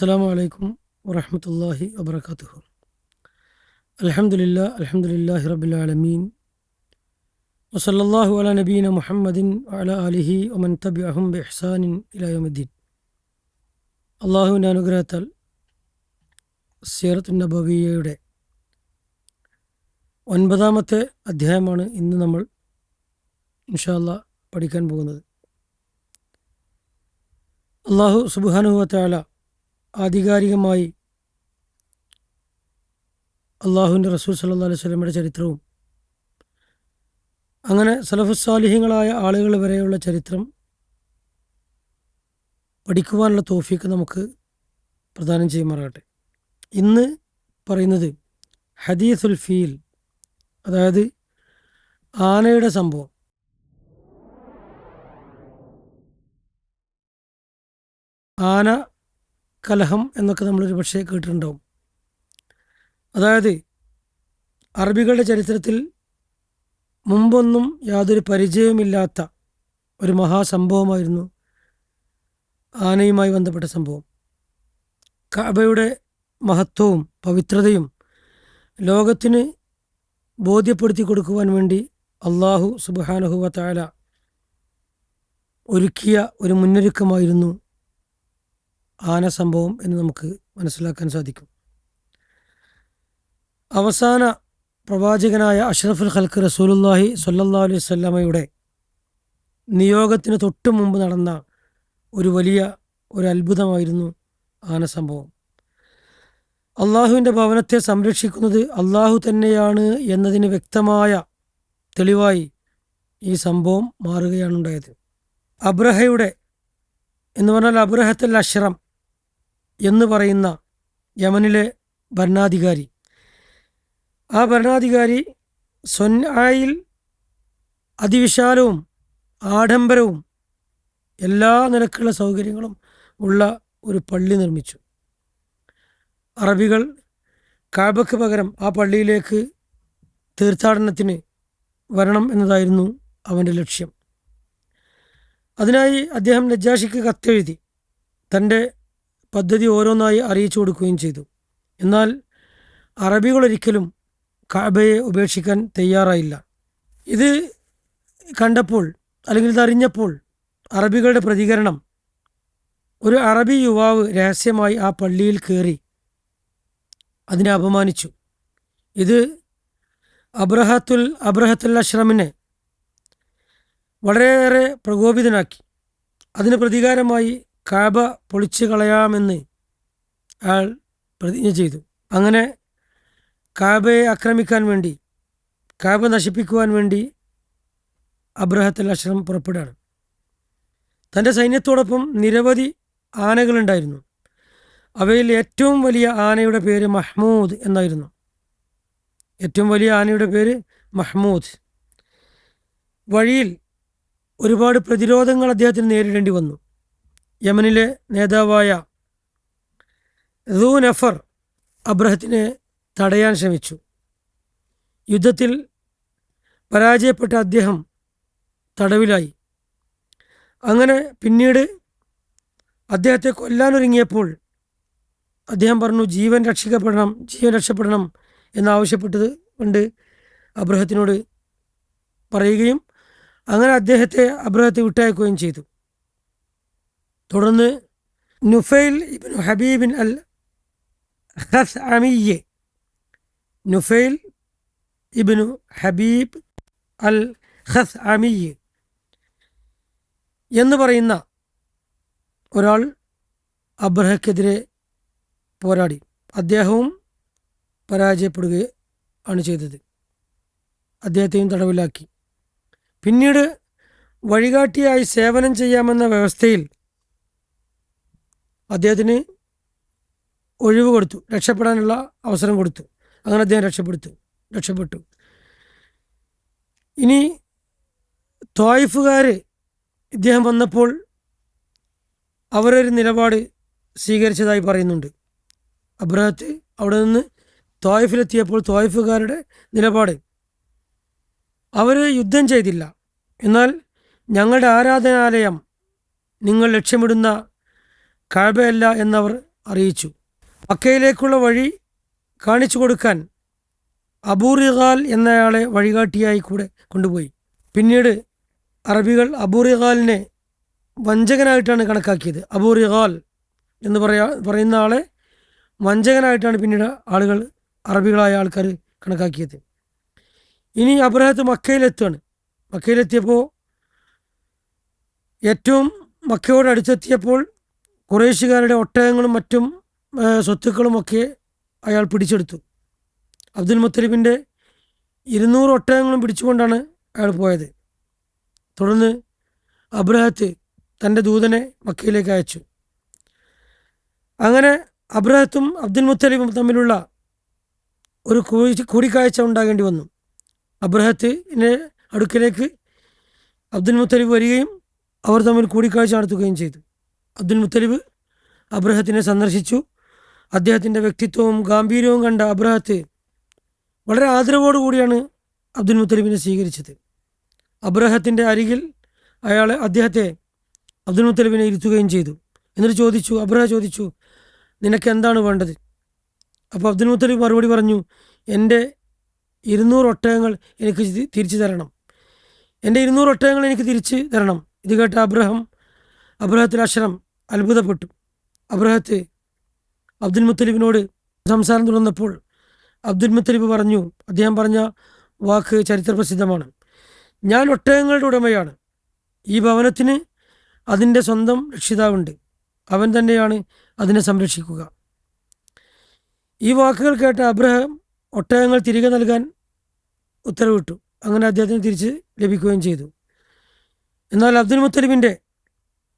അസ്സലാമു അലൈക്കും വറഹ്മത്തുള്ളാഹി വബറകാതുഹു. അൽഹംദുലില്ലാഹി റബ്ബിൽ ആലമീൻ വസല്ലല്ലാഹു അലാ നബീന മുഹമ്മദിൻ വഅലാ ആലിഹി വമൻ തബിഅഹും ബിഇഹ്സാനിൻ ഇലാ യൗമിദ്ദീൻ. അള്ളാഹുവിൻ്റെ അനുഗ്രഹത്താൽ സീറത്തുൻ നബവിയ്യയുടെ 9-ാമത്തെ അധ്യായമാണ് ഇന്ന് നമ്മൾ ഇൻഷാ അല്ലാഹ് പഠിക്കാൻ പോകുന്നത്. അള്ളാഹു സുബ്ഹാനഹു വ തആല ആധികാരികമായി അള്ളാഹുവിൻ്റെ റസൂൽ സല്ലല്ലാഹു അലൈഹി വസല്ലമയുടെ ചരിത്രവും അങ്ങനെ സലഫുസ്സാലിഹീങ്ങളായ ആളുകൾ വരെയുള്ള ചരിത്രം പഠിക്കുവാനുള്ള തൗഫീഖ് നമുക്ക് പ്രദാനം ചെയ്യുമാറാകട്ടെ. ഇന്ന് പറയുന്നത് ഹദീസുൽ ഫീൽ, അതായത് ആനയുടെ സംഭവം. ആന കലഹം എന്നൊക്കെ നമ്മളൊരു പക്ഷേ കേട്ടിട്ടുണ്ടാവും. അതായത് അറബികളുടെ ചരിത്രത്തിൽ മുമ്പൊന്നും യാതൊരു പരിചയവുമില്ലാത്ത ഒരു മഹാസംഭവമായിരുന്നു ആനയുമായി ബന്ധപ്പെട്ട സംഭവം. കഅബയുടെ മഹത്വവും പവിത്രതയും ലോകത്തിന് ബോധ്യപ്പെടുത്തി കൊടുക്കുവാൻ വേണ്ടി അള്ളാഹു സുബ്ഹാനഹു വ തആല ഒരുക്കിയ ഒരു മുന്നൊരുക്കമായിരുന്നു ആന സംഭവം എന്ന് നമുക്ക് മനസ്സിലാക്കാൻ സാധിക്കും. അവസാന പ്രവാചകനായ അഷ്റഫുൽ ഖൽഖ് റസൂലുള്ളാഹി സ്വല്ലല്ലാഹു അലൈഹി വസല്ലമയുടെ നിയോഗത്തിന് തൊട്ട് മുമ്പ് നടന്ന ഒരു വലിയ ഒരു അത്ഭുതമായിരുന്നു ആന സംഭവം. അള്ളാഹുവിൻ്റെ ഭവനത്തെ സംരക്ഷിക്കുന്നത് അള്ളാഹു തന്നെയാണ് എന്നതിന് വ്യക്തമായ തെളിവായി ഈ സംഭവം മാറുകയാണുണ്ടായത്. അബ്രഹയുടെ എന്ന് പറഞ്ഞാൽ അബ്രഹത്തുൽ അശ്രം എന്ന് പറയുന്ന യമനിലെ ഭരണാധികാരി, ആ ഭരണാധികാരി സ്വൻആയിൽ അതിവിശാലവും ആഡംബരവും എല്ലാ നിലക്കുള്ള സൗകര്യങ്ങളും ഉള്ള ഒരു പള്ളി നിർമ്മിച്ചു. അറബികൾ കഅബയ്ക്ക് പകരം ആ പള്ളിയിലേക്ക് തീർത്ഥാടനത്തിന് വരണം എന്നതായിരുന്നു അവൻ്റെ ലക്ഷ്യം. അതിനായി അദ്ദേഹം നജ്ജാഷിക്ക് കത്തെഴുതി തൻ്റെ പദ്ധതി ഓരോന്നായി അറിയിച്ചു കൊടുക്കുകയും ചെയ്തു. എന്നാൽ അറബികളൊരിക്കലും കഅബയെ ഉപേക്ഷിക്കാൻ തയ്യാറായില്ല. ഇത് കണ്ടപ്പോൾ അല്ലെങ്കിൽ ഇതറിഞ്ഞപ്പോൾ അറബികളുടെ പ്രതികരണം, ഒരു അറബി യുവാവ് രഹസ്യമായി ആ പള്ളിയിൽ കയറി അതിനെ അപമാനിച്ചു. ഇത് അബ്രഹത്തുൽ അശ്രമിനെ വളരെയേറെ പ്രകോപിതനാക്കി. അതിന് പ്രതികാരമായി കഅബ പൊളിച്ചു കളയാമെന്ന് അയാൾ പ്രതിജ്ഞ ചെയ്തു. അങ്ങനെ കഅബയെ ആക്രമിക്കാൻ വേണ്ടി, കഅബ നശിപ്പിക്കുവാൻ വേണ്ടി അബ്രഹത്തുൽ അശ്രം പുറപ്പെടുകയാണ്. തൻ്റെ സൈന്യത്തോടൊപ്പം നിരവധി ആനകളുണ്ടായിരുന്നു. അവയിൽ ഏറ്റവും വലിയ ആനയുടെ പേര് മഹ്മൂദ് എന്നായിരുന്നു. ഏറ്റവും വലിയ ആനയുടെ പേര് മഹ്മൂദ്. വഴിയിൽ ഒരുപാട് പ്രതിരോധങ്ങൾ അദ്ദേഹത്തിന് നേരിടേണ്ടി വന്നു. യമനിലെ നേതാവായ ദൂ നഫർ അബ്രഹത്തിനെ തടയാൻ ശ്രമിച്ചു. യുദ്ധത്തിൽ പരാജയപ്പെട്ട അദ്ദേഹം തടവിലായി. അങ്ങനെ പിന്നീട് അദ്ദേഹത്തെ കൊല്ലാനൊരുങ്ങിയപ്പോൾ അദ്ദേഹം പറഞ്ഞു, ജീവൻ രക്ഷപ്പെടണം എന്നാവശ്യപ്പെട്ടത് കൊണ്ട് അബ്രഹത്തിനോട് പറയുകയും അങ്ങനെ അബ്രഹത്തെ വിട്ടയക്കുകയും ചെയ്തു. തുടർന്ന് നുഫൈൽ ഇബ്നു ഹബീബിൻ അൽ ഖസ്അമിയ്യ്, നുഫൈൽ ഇബ്നു ഹബീബ് അൽ ഖസ്അമിയ്യ് എന്ന് പറയുന്ന ഒരാൾ അബ്രഹക്കെതിരെ പോരാടി. അദ്ദേഹവും പരാജയപ്പെടുകയാണ് ചെയ്തത്. അദ്ദേഹത്തെയും തടവിലാക്കി. പിന്നീട് വഴികാട്ടിയായി സേവനം ചെയ്യാമെന്ന വ്യവസ്ഥയിൽ അദ്ദേഹത്തിന് ഒഴിവ് കൊടുത്തു, രക്ഷപ്പെടാനുള്ള അവസരം കൊടുത്തു. അങ്ങനെ അദ്ദേഹം രക്ഷപ്പെട്ടു. ഇനി ത്വായിഫുകാർ ഇദ്ദേഹം വന്നപ്പോൾ അവരൊരു നിലപാട് സ്വീകരിച്ചതായി പറയുന്നുണ്ട്. അബ്രഹത്ത് അവിടെ നിന്ന് ത്വായിഫിലെത്തിയപ്പോൾ ത്വായിഫുകാരുടെ നിലപാട്, അവർ യുദ്ധം ചെയ്തില്ല, എന്നാൽ ഞങ്ങളുടെ ആരാധനാലയം നിങ്ങൾ ലക്ഷ്യമിടുന്ന കഅബയല്ല എന്നവർ അറിയിച്ചു. മക്കയിലേക്കുള്ള വഴി കാണിച്ചു കൊടുക്കാൻ അബൂ റിഗാൽ എന്നയാളെ വഴികാട്ടിയായി കൂടെ കൊണ്ടുപോയി. പിന്നീട് അറബികൾ അബൂ റിഗാലിനെ വഞ്ചകനായിട്ടാണ് കണക്കാക്കിയത്. അബൂ റിഗാൽ എന്ന് പറയുന്ന ആളെ വഞ്ചകനായിട്ടാണ് പിന്നീട് ആളുകൾ, അറബികളായ ആൾക്കാർ കണക്കാക്കിയത്. ഇനി അബ്രഹത്ത് മക്കയിലെത്തുകയാണ്. മക്കയിലെത്തിയപ്പോൾ ഏറ്റവും മക്കയോട് അടുത്തെത്തിയപ്പോൾ ഖുറൈശുകാരുടെ ഒട്ടകങ്ങളും മറ്റും സ്വത്തുക്കളുമൊക്കെ അയാൾ പിടിച്ചെടുത്തു. അബ്ദുൽ മുത്തലിബിൻ്റെ 200 ഒട്ടകങ്ങളും പിടിച്ചുകൊണ്ടാണ് അയാൾ പോയത്. തുടർന്ന് അബ്രഹത്ത് തൻ്റെ ദൂതനെ മക്കയിലേക്ക് അയച്ചു. അങ്ങനെ അബ്രഹത്തും അബ്ദുൽ മുത്തലിബും തമ്മിലുള്ള ഒരു കൂടിക്കാഴ്ച ഉണ്ടാകേണ്ടി വന്നു. അബ്രഹത്തിൻ്റെ അടുക്കലേക്ക് അബ്ദുൽ മുത്തലിബ് വരികയും അവർ തമ്മിൽ കൂടിക്കാഴ്ച നടത്തുകയും ചെയ്തു. അബ്ദുൽ മുത്തലിബ് അബ്രഹത്തിനെ സന്ദർശിച്ചു. അദ്ദേഹത്തിൻ്റെ വ്യക്തിത്വവും ഗാംഭീര്യവും കണ്ട അബ്രഹത്ത് വളരെ ആദരവോടുകൂടിയാണ് അബ്ദുൽ മുത്തലിബിനെ സ്വീകരിച്ചത്. അബ്രഹത്തിൻ്റെ അരികിൽ അദ്ദേഹത്തെ അബ്ദുൽ മുത്തലിബിനെ ഇരുത്തുകയും ചെയ്തു. എന്നിട്ട് അബ്രഹ ചോദിച്ചു, നിനക്ക് എന്താണ് വേണ്ടത്? അപ്പോൾ അബ്ദുൽ മുത്തലിബ് മറുപടി പറഞ്ഞു, എൻ്റെ 200 ഒട്ടകങ്ങൾ എനിക്ക് തിരിച്ചു തരണം. എൻ്റെ 200 ഒട്ടകങ്ങൾ എനിക്ക് തിരിച്ച് തരണം. ഇത് കേട്ട അബ്രഹത്തിൽ അശ്രം അത്ഭുതപ്പെട്ടു. അബ്രഹത്ത് അബ്ദുൽ മുത്തലിബിനോട് സംസാരം തുടർന്നപ്പോൾ അബ്ദുൽ മുത്തലിബ് അദ്ദേഹം പറഞ്ഞ വാക്ക് ചരിത്രപ്രസിദ്ധമാണ്. ഞാൻ ഒട്ടകങ്ങളുടെ ഉടമയാണ്. ഈ ഭവനത്തിന് അതിൻ്റെ സ്വന്തം രക്ഷിതാവുണ്ട്. അവൻ തന്നെയാണ് അതിനെ സംരക്ഷിക്കുക. ഈ വാക്കുകൾ കേട്ട അബ്രഹാം ഒട്ടകങ്ങൾ തിരികെ നൽകാൻ ഉത്തരവിട്ടു. അങ്ങനെ അദ്ദേഹത്തിന് തിരിച്ച് ലഭിക്കുകയും ചെയ്തു. എന്നാൽ അബ്ദുൽ മുത്തലിബിൻ്റെ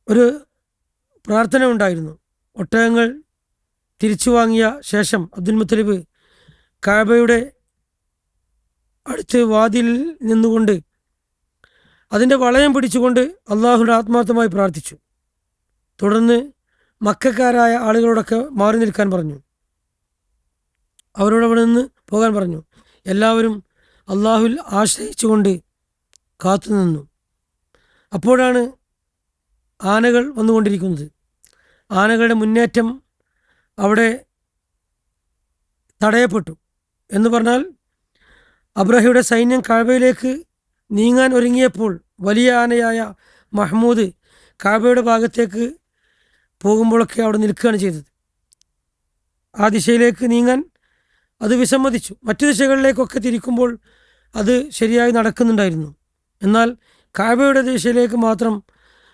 ഒരു പ്രാർത്ഥന ഉണ്ടായിരുന്നു. ഒട്ടകങ്ങൾ തിരിച്ചു വാങ്ങിയ ശേഷം അബ്ദുൽ മുത്തലിബ് കഅബയുടെ അടുത്ത് വാതിലിൽ നിന്നുകൊണ്ട് അതിൻ്റെ വളയം പിടിച്ചുകൊണ്ട് അള്ളാഹുവിൻ്റെ ആത്മാർത്ഥമായി പ്രാർത്ഥിച്ചു. തുടർന്ന് മക്കക്കാരായ ആളുകളോടൊക്കെ മാറി നിൽക്കാൻ പറഞ്ഞു. അവരോട് അവിടെ നിന്ന് പോകാൻ പറഞ്ഞു. എല്ലാവരും അള്ളാഹുവിൽ ആശ്രയിച്ചുകൊണ്ട് കാത്തുനിന്നു. അപ്പോഴാണ് ആനകൾ വന്നുകൊണ്ടിരിക്കുന്നത്. ആനകളുടെ മുന്നേറ്റം അവിടെ തടയപ്പെട്ടു. എന്ന് പറഞ്ഞാൽ അബ്രഹയുടെ സൈന്യം കഅബയിലേക്ക് നീങ്ങാൻ ഒരുങ്ങിയപ്പോൾ വലിയ ആനയായ മഹ്മൂദ് കഅബയുടെ ഭാഗത്തേക്ക് പോകുമ്പോഴൊക്കെ അവിടെ നിൽക്കുകയാണ് ചെയ്തത്. ആ ദിശയിലേക്ക് നീങ്ങാൻ അത് വിസമ്മതിച്ചു. മറ്റു ദിശകളിലേക്കൊക്കെ തിരിക്കുമ്പോൾ അത് ശരിയായി നടക്കുന്നുണ്ടായിരുന്നു. എന്നാൽ കഅബയുടെ ദിശയിലേക്ക് മാത്രം,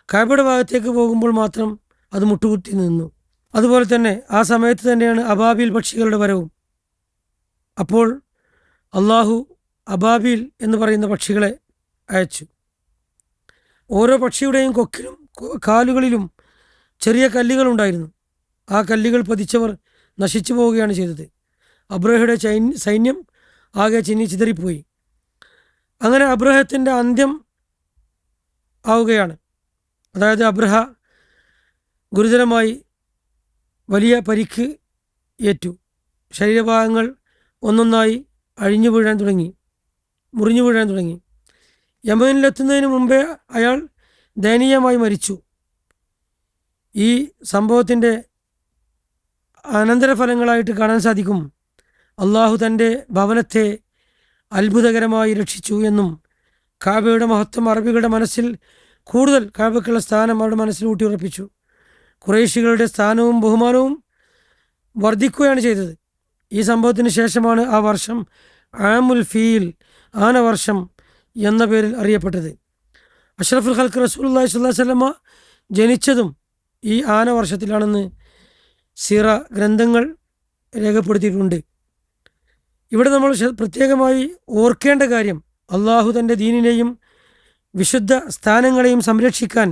കഅബയുടെ ഭാഗത്തേക്ക് പോകുമ്പോൾ മാത്രം അത് മുട്ടുകുത്തി നിന്നു. അതുപോലെ തന്നെ ആ സമയത്ത് തന്നെയാണ് അബാബീൽ പക്ഷികളുടെ വരവും. അപ്പോൾ അള്ളാഹു അബാബീൽ എന്ന് പറയുന്ന പക്ഷികളെ അയച്ചു. ഓരോ പക്ഷിയുടെയും കൊക്കിലും കാലുകളിലും ചെറിയ കല്ലുകളുണ്ടായിരുന്നു. ആ കല്ലുകൾ പതിച്ചവർ നശിച്ചു പോവുകയാണ് ചെയ്തത്. അബ്രഹയുടെ സൈന്യം ആകെ ചിതറിപ്പോയി. അങ്ങനെ അബ്രഹത്തിൻ്റെ അന്ത്യം ആവുകയാണ്. അതായത് അബ്രഹ ഗുരുതരമായി വലിയ പരിക്ക് ഏറ്റു. ശരീരഭാഗങ്ങൾ ഒന്നൊന്നായി മുറിഞ്ഞു വീഴാൻ തുടങ്ങി. യമനിലെത്തുന്നതിന് മുമ്പേ അയാൾ ദയനീയമായി മരിച്ചു. ഈ സംഭവത്തിൻ്റെ അനന്തരഫലങ്ങളായിട്ട് കാണാൻ സാധിക്കും അള്ളാഹു തൻ്റെ ഭവനത്തെ അത്ഭുതകരമായി രക്ഷിച്ചു എന്നും കഅബയുടെ മഹത്വം അറബികളുടെ മനസ്സിൽ കൂടുതൽ കഅബയ്ക്കുള്ള സ്ഥാനം അവരുടെ മനസ്സിൽ ഊട്ടിയുറപ്പിച്ചു. ഖുറൈശികളുടെ സ്ഥാനവും ബഹുമാനവും വർദ്ധിക്കുകയാണ് ചെയ്തത്. ഈ സംഭവത്തിന് ശേഷമാണ് ആ വർഷം ആമുൽ ഫീൽ, ആനവർഷം എന്ന പേരിൽ അറിയപ്പെട്ടത്. അഷ്റഫുൽ ഖൽഖ് റസൂലുള്ളാഹി സ്വല്ലല്ലാഹു അലൈഹി വസല്ലമ ജനിച്ചതും ഈ ആനവർഷത്തിലാണെന്ന് സീറ ഗ്രന്ഥങ്ങൾ രേഖപ്പെടുത്തിയിട്ടുണ്ട്. ഇവിടെ നമ്മൾ പ്രത്യേകമായി ഓർക്കേണ്ട കാര്യം, അള്ളാഹു തൻ്റെ ദീനിനെയും വിശുദ്ധ സ്ഥാനങ്ങളെയും സംരക്ഷിക്കാൻ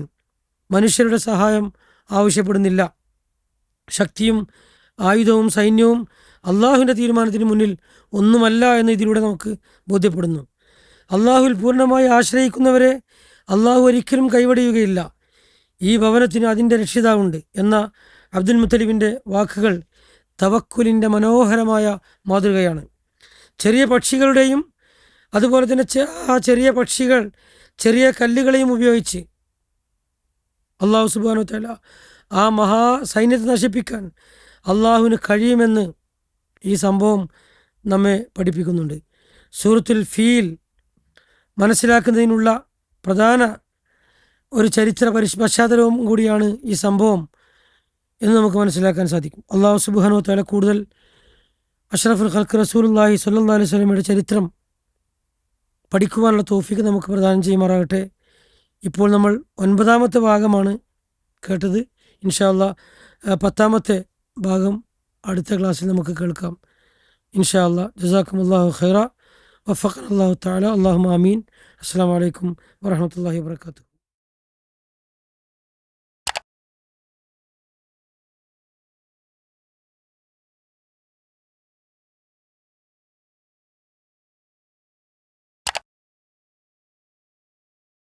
മനുഷ്യരുടെ സഹായം ആവശ്യപ്പെടുന്നില്ല. ശക്തിയും ആയുധവും സൈന്യവും അള്ളാഹുവിൻ്റെ തീരുമാനത്തിന് മുന്നിൽ ഒന്നുമല്ല എന്ന് ഇതിലൂടെ നമുക്ക് ബോധ്യപ്പെടുന്നു. അള്ളാഹുവിൽ പൂർണ്ണമായി ആശ്രയിക്കുന്നവരെ അള്ളാഹു ഒരിക്കലും കൈവടിയുകയില്ല. ഈ ഭവനത്തിന് അതിൻ്റെ രക്ഷിതാവുണ്ട് എന്ന അബ്ദുൽ മുത്തലിബിൻ്റെ വാക്കുകൾ തവക്കുലിൻ്റെ മനോഹരമായ മാതൃകയാണ്. ചെറിയ പക്ഷികളുടെയും അതുപോലെ തന്നെ ആ ചെറിയ പക്ഷികൾ ചെറിയ കല്ലുകളെയും ഉപയോഗിച്ച് അള്ളാഹു സുബ്ഹാനഹു വ തആല ആ മഹാസൈന്യത്തെ നശിപ്പിക്കാൻ അള്ളാഹുവിന് കഴിയുമെന്ന് ഈ സംഭവം നമ്മെ പഠിപ്പിക്കുന്നുണ്ട്. സൂറത്തുൽ ഫീൽ മനസ്സിലാക്കുന്നതിനുള്ള പ്രധാന ഒരു ചരിത്ര പശ്ചാത്തലവും കൂടിയാണ് ഈ സംഭവം എന്ന് നമുക്ക് മനസ്സിലാക്കാൻ സാധിക്കും. അള്ളാഹു സുബ്ഹാനഹു വ തആല കൂടുതൽ അഷ്റഫുൽ ഖൽഖ് റസൂലുള്ളാഹി സ്വല്ലല്ലാഹു അലൈഹി വസല്ലമയുടെ ചരിത്രം പഠിക്കുവാനുള്ള തൗഫീഖ് നമുക്ക് പ്രദാനം ചെയ്യുമാറാകട്ടെ. ഇപ്പോൾ നമ്മൾ 9ാമത്തെ ഭാഗമാണ് കേട്ടത്. ഇൻഷാ അല്ലാഹ് 10ാമത്തെ ഭാഗം അടുത്ത ക്ലാസ്സിൽ നമുക്ക് കേൾക്കാം. ഇൻഷാ അല്ലാഹ്. ജസാക്കുമുല്ലാഹു ഖൈറ. വഫഖനല്ലാഹു തആല. അല്ലാഹുമ്മ ആമീൻ. അസ്സലാമു അലൈക്കും വറഹ്മത്തുള്ളാഹി വബറകാതുഹു.